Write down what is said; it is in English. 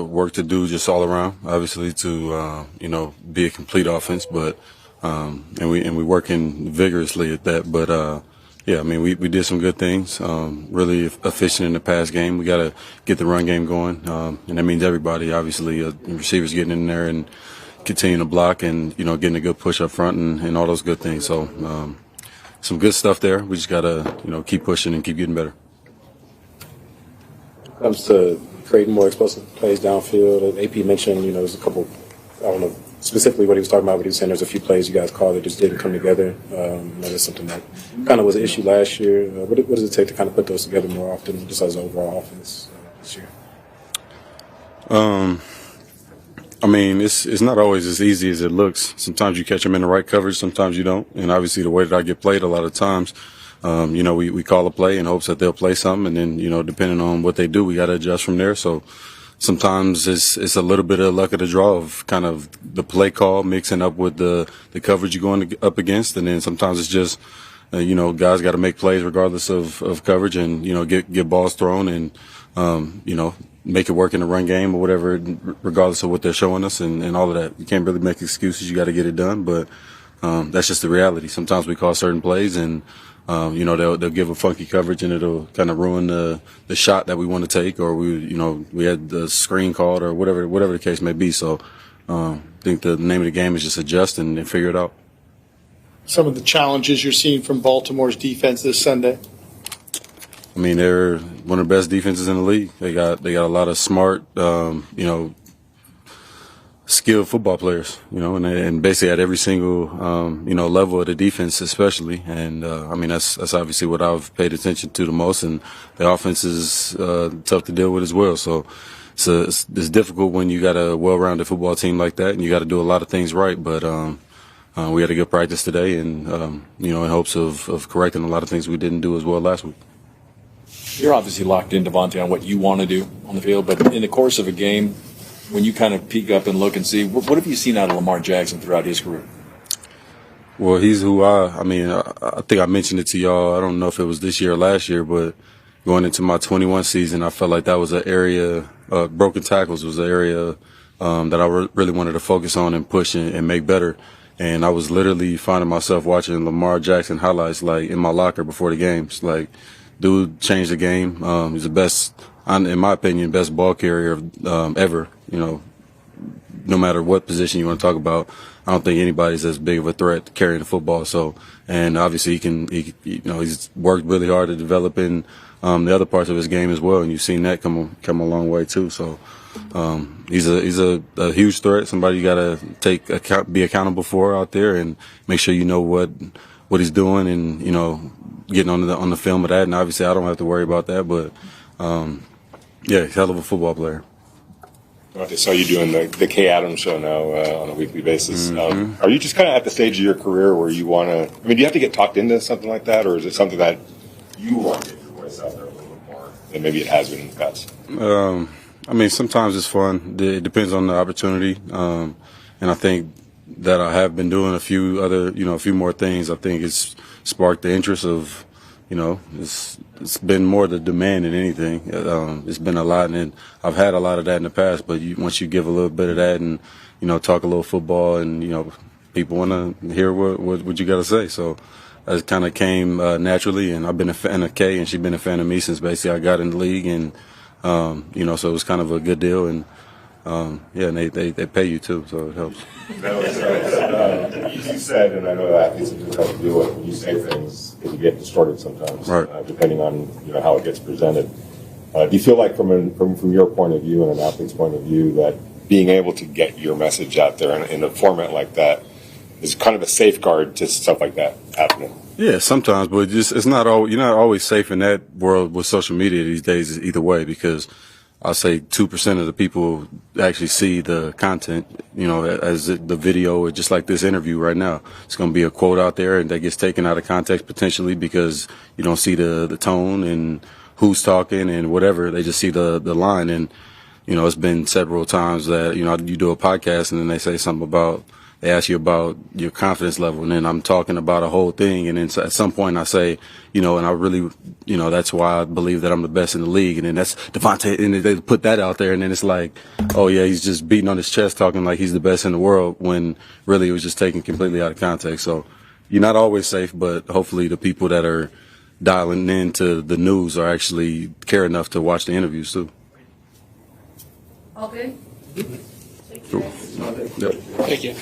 of work to do just all around, obviously, to be a complete offense. But and we working vigorously at that. But yeah, I mean, we did some good things. Really efficient in the pass game. We got to get the run game going, and that means everybody, obviously, receivers getting in there and continuing to block, and getting a good push up front and all those good things. So some good stuff there. We just got to keep pushing and keep getting better. When it comes to creating more explosive plays downfield, AP mentioned there's a couple. I don't know specifically what he was talking about, but he was saying there's a few plays you guys called that just didn't come together. That's something that kind of was an issue last year. What does it take to kind of put those together more often, just as an overall offense this year? I mean, it's not always as easy as it looks. Sometimes you catch them in the right coverage, sometimes you don't. And obviously the way that I get played a lot of times, we call a play in hopes that they'll play something. And then, depending on what they do, we got to adjust from there. So sometimes it's a little bit of luck of the draw of kind of the play call mixing up with the coverage you're going up against. And then sometimes it's just, guys got to make plays regardless of coverage and, get balls thrown and, make it work in the run game or whatever, regardless of what they're showing us and all of that. You can't really make excuses. You got to get it done. But that's just the reality. Sometimes we call certain plays and, they'll give a funky coverage and it'll kind of ruin the shot that we want to take, or we had the screen called or whatever the case may be. So I think the name of the game is just adjust and figure it out. Some of the challenges you're seeing from Baltimore's defense this Sunday? I mean, they're one of the best defenses in the league. They got a lot of smart, skilled football players, and basically at every single, level of the defense, especially. And I mean, that's obviously what I've paid attention to the most. And the offense is tough to deal with as well. So it's difficult when you got a well-rounded football team like that, and you got to do a lot of things right. But we had a good practice today, and in hopes of correcting a lot of things we didn't do as well last week. You're obviously locked in, Davante, on what you want to do on the field, but in the course of a game, when you kind of peek up and look and see, what have you seen out of Lamar Jackson throughout his career? Well, he's who I think I mentioned it to y'all. I don't know if it was this year or last year, but going into my 21 season, I felt like that was an area, broken tackles was an area that I really wanted to focus on and push and make better. And I was literally finding myself watching Lamar Jackson highlights like in my locker before the games. Like, dude changed the game. He's the best, in my opinion, best ball carrier ever. No matter what position you want to talk about, I don't think anybody's as big of a threat carrying the football. So, and obviously he's worked really hard to develop in the other parts of his game as well, and you've seen that come a long way too. So, he's a huge threat. Somebody you got to be accountable for out there, and make sure you know what he's doing, and getting on the film of that. And obviously, I don't have to worry about that. But yeah, he's a hell of a football player. I saw you doing the Kay Adams show now on a weekly basis. Are you just kind of at the stage of your career where you want to? I mean, do you have to get talked into something like that, or is it something that you want to get your voice out there a little bit more than maybe it has been in the past? I mean, sometimes it's fun. It depends on the opportunity, and I think that I have been doing a few more things. I think it's sparked the interest of. It's been more the demand than anything. It's been a lot, and I've had a lot of that in the past. But once you give a little bit of that, and talk a little football, and people want to hear what you got to say. So that kind of came naturally, and I've been a fan of Kay, and she's been a fan of me since basically I got in the league, and so it was kind of a good deal, and and they pay you too, so it helps. You said, and I know that athletes have to deal with when you say things, it can get distorted sometimes, right. Depending on how it gets presented. Do you feel like from your point of view and an athlete's point of view that being able to get your message out there in a format like that is kind of a safeguard to stuff like that happening? Yeah, sometimes, but it's not all. You're not always safe in that world with social media these days. Either way, because I'll say 2% of the people actually see the content, as the video, or just like this interview right now. It's going to be a quote out there, and that gets taken out of context potentially because you don't see the tone and who's talking and whatever. They just see the line, and it's been several times that you do a podcast and then they say something about they ask you about your confidence level, and then I'm talking about a whole thing, and then at some point I say, and I really, that's why I believe that I'm the best in the league, and then that's Davante, and they put that out there, and then it's like, oh yeah, he's just beating on his chest talking like he's the best in the world, when really it was just taken completely out of context. So you're not always safe, but hopefully the people that are dialing into the news are actually care enough to watch the interviews too. All good? Cool. Yep. Thank you.